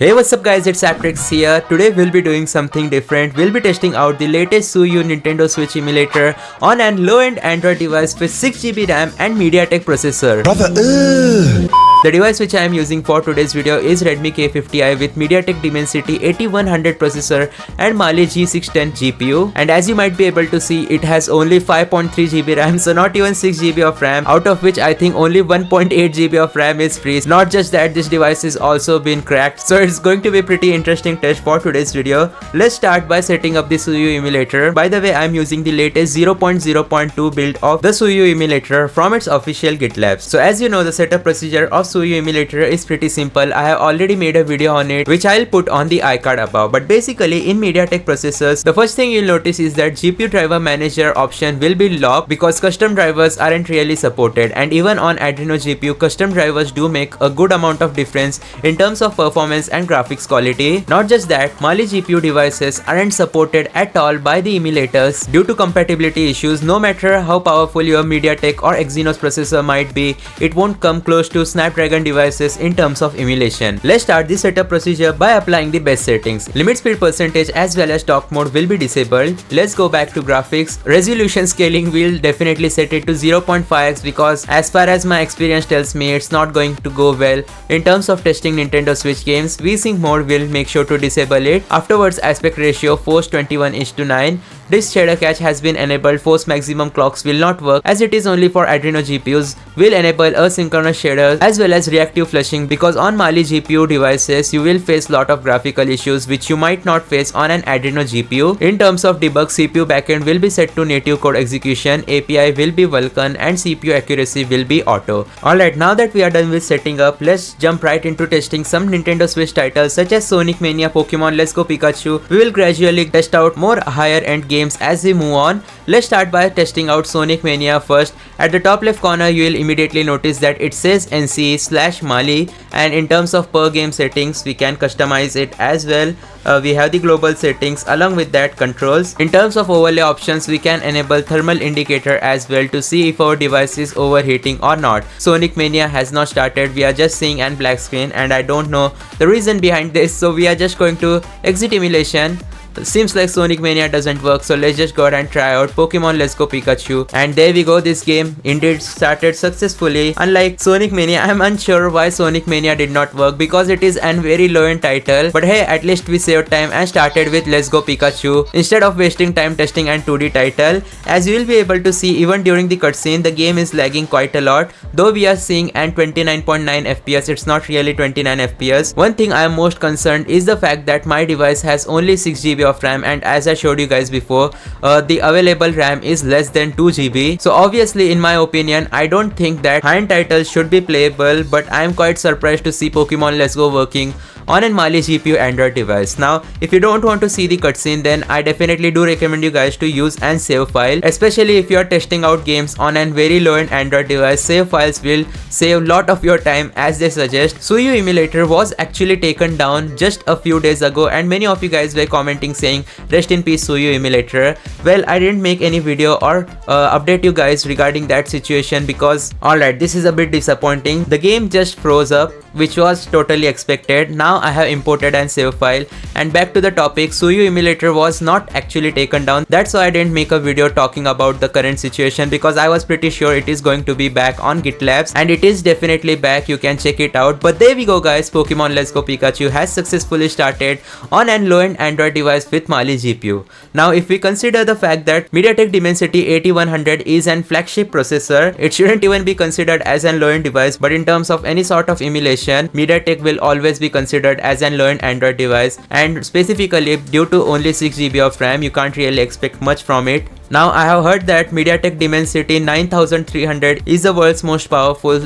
Hey, what's up guys, it's ApTreX here. Today we'll be doing something different. We'll be testing out the latest Suyu Nintendo Switch emulator on an low-end Android device with 6GB RAM and MediaTek processor. The device which I am using for today's video is Redmi K50i with MediaTek Dimensity 8100 processor and Mali G610 GPU. And as you might be able to see, it has only 5.3GB RAM, so not even 6GB of RAM, out of which I think only 1.8GB of RAM is free. Not just that, this device is also been cracked, so it's going to be a pretty interesting test for today's video. Let's start by setting up the Suyu emulator. By the way, I am using the latest 0.0.2 build of the Suyu emulator from its official GitLab. So as you know, the setup procedure of Suyu emulator is pretty simple. I have already made a video on it which I'll put on the iCard above. But basically in MediaTek processors, the first thing you'll notice is that GPU driver manager option will be locked because custom drivers aren't really supported, and even on Adreno GPU, custom drivers do make a good amount of difference in terms of performance and graphics quality. Not just that, Mali GPU devices aren't supported at all by the emulators due to compatibility issues. No matter how powerful your MediaTek or Exynos processor might be, it won't come close to Snapdragon devices in terms of emulation. Let's start the setup procedure by applying the best settings. Limit speed percentage as well as talk mode will be disabled. Let's go back to graphics. Resolution scaling will definitely set it to 0.5x because as far as my experience tells me, it's not going to go well. In terms of testing Nintendo Switch games, VSync mode will make sure to disable it. Afterwards, aspect ratio force 21:9. This shader cache has been enabled. Force maximum clocks will not work as it is only for Adreno GPUs. Will enable asynchronous shaders as well as reactive flushing because on Mali GPU devices you will face lot of graphical issues which you might not face on an Adreno GPU. In terms of debug, CPU backend will be set to native code execution, API will be Vulkan, and CPU accuracy will be auto. Alright, now that we are done with setting up, let's jump right into testing some Nintendo Switch titles such as Sonic Mania, Pokémon, Let's Go Pikachu. We will gradually test out more higher end games as we move on. Let's start by testing out Sonic Mania first. At the top left corner you will immediately notice that it says NC/Mali, and in terms of per game settings we can customize it as well. We have the global settings, along with that controls. In terms of overlay options, we can enable thermal indicator as well to see if our device is overheating or not. Sonic Mania has not started, we are just seeing an black screen and I don't know the reason behind this, so we are just going to exit emulation. Seems like Sonic Mania doesn't work, so let's just go ahead and try out Pokemon Let's Go Pikachu. And there we go, this game indeed started successfully. Unlike Sonic Mania, I'm unsure why Sonic Mania did not work because it is an very low end title. But hey, at least we saved time and started with Let's Go Pikachu instead of wasting time testing an 2D title. As you will be able to see, even during the cutscene, the game is lagging quite a lot. Though we are seeing an 29.9 FPS, it's not really 29 FPS. One thing I am most concerned is the fact that my device has only 6GB of RAM, and as I showed you guys before, the available RAM is less than 2GB. So obviously in my opinion, I don't think that high-end titles should be playable, but I am quite surprised to see Pokemon Let's Go working on an Mali GPU Android device. Now, if you don't want to see the cutscene, then I definitely do recommend you guys to use an save file, especially if you are testing out games on a very low-end Android device. Save files will save lot of your time as they suggest. Suyu emulator was actually taken down just a few days ago, and many of you guys were commenting saying rest in peace Suyu emulator. Well, I didn't make any video or update you guys regarding that situation because alright, this is a bit disappointing. The game just froze up, which was totally expected. Now I have imported an save file, and back to the topic, Suyu emulator was not actually taken down. That's why I didn't make a video talking about the current situation because I was pretty sure it is going to be back on GitLab, and it is definitely back. You can check it out. But there we go guys, Pokemon Let's Go Pikachu has successfully started on an low-end Android device with Mali GPU. Now if we consider the fact that MediaTek Dimensity 8100 is an flagship processor, it shouldn't even be considered as an low-end device, but in terms of any sort of emulation, MediaTek will always be considered as an low-end Android device, and specifically due to only 6GB of RAM, you can't really expect much from it. Now I have heard that MediaTek Dimensity 9300 is the world's most powerful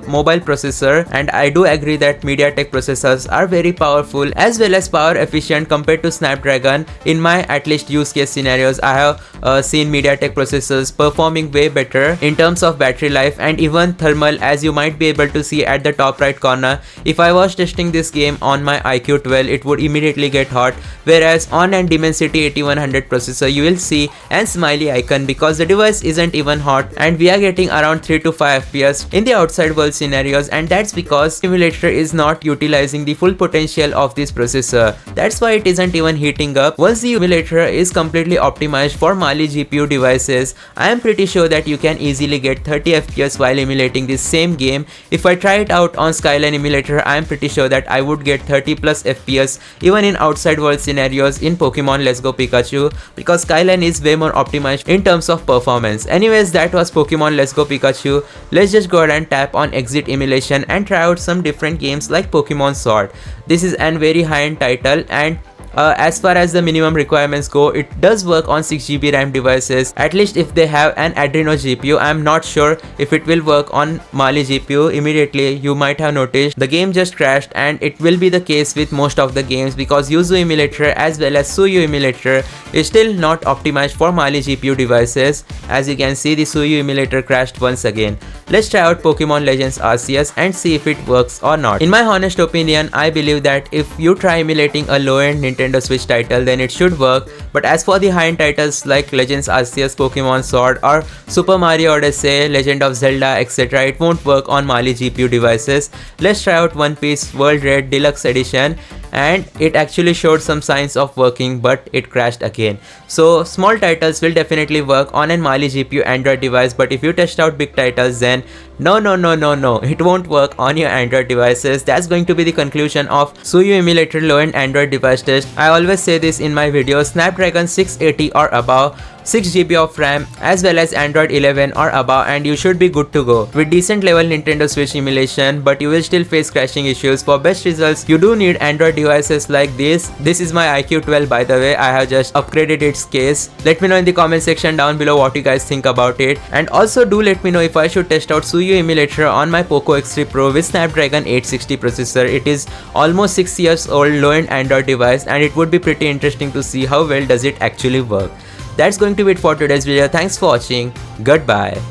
mobile processor, and I do agree that MediaTek processors are very powerful as well as power efficient compared to Snapdragon. In my at least use case scenarios, I have seen MediaTek processors performing way better in terms of battery life and even thermal, as you might be able to see at the top right corner. If I was testing this game on my iQOO 12, it would immediately get hot, whereas on an Dimensity 8100 processor you will see and smile smiley icon because the device isn't even hot and we are getting around 3 to 5 FPS in the outside world scenarios, and that's because emulator is not utilizing the full potential of this processor. That's why it isn't even heating up. Once the emulator is completely optimized for Mali GPU devices, I am pretty sure that you can easily get 30 FPS while emulating this same game. If I try it out on Skyline emulator, I am pretty sure that I would get 30 plus FPS even in outside world scenarios in Pokemon Let's Go Pikachu, because Skyline is way more optimized in terms of performance. Anyways, that was Pokemon Let's Go Pikachu. Let's just go ahead and tap on exit emulation and try out some different games like Pokemon Sword. This is a very high-end title, and as far as the minimum requirements go, it does work on 6GB RAM devices, at least if they have an Adreno GPU. I am not sure if it will work on Mali GPU. Immediately you might have noticed the game just crashed, and it will be the case with most of the games because Yuzu emulator as well as Suyu emulator is still not optimized for Mali GPU devices. As you can see, the Suyu emulator crashed once again. Let's try out Pokemon Legends Arceus and see if it works or not. In my honest opinion, I believe that if you try emulating a low-end Nintendo Switch title, then it should work. But as for the high-end titles like Legends Arceus, Pokemon Sword, or Super Mario Odyssey, Legend of Zelda, etc., it won't work on Mali GPU devices. Let's try out One Piece World Red Deluxe Edition, and it actually showed some signs of working, but it crashed again. So small titles will definitely work on an Mali GPU Android device, but if you test out big titles, then no, it won't work on your Android devices. That's going to be the conclusion of Suyu emulator low-end Android device test. I always say this in my videos: Snapdragon 680 or above, 6GB of RAM, as well as Android 11 or above, and you should be good to go with decent level Nintendo Switch emulation. But you will still face crashing issues. For best results, you do need Android devices like this. This is my iQ12, by the way. I have just upgraded its case. Let me know in the comment section down below what you guys think about it, and also do let me know if I should test out Suyu emulator on my Poco X3 Pro with Snapdragon 860 processor. It is almost 6 years old low-end Android device, and it would be pretty interesting to see how well does it actually work. That's going to be it for today's video. Thanks for watching. Goodbye.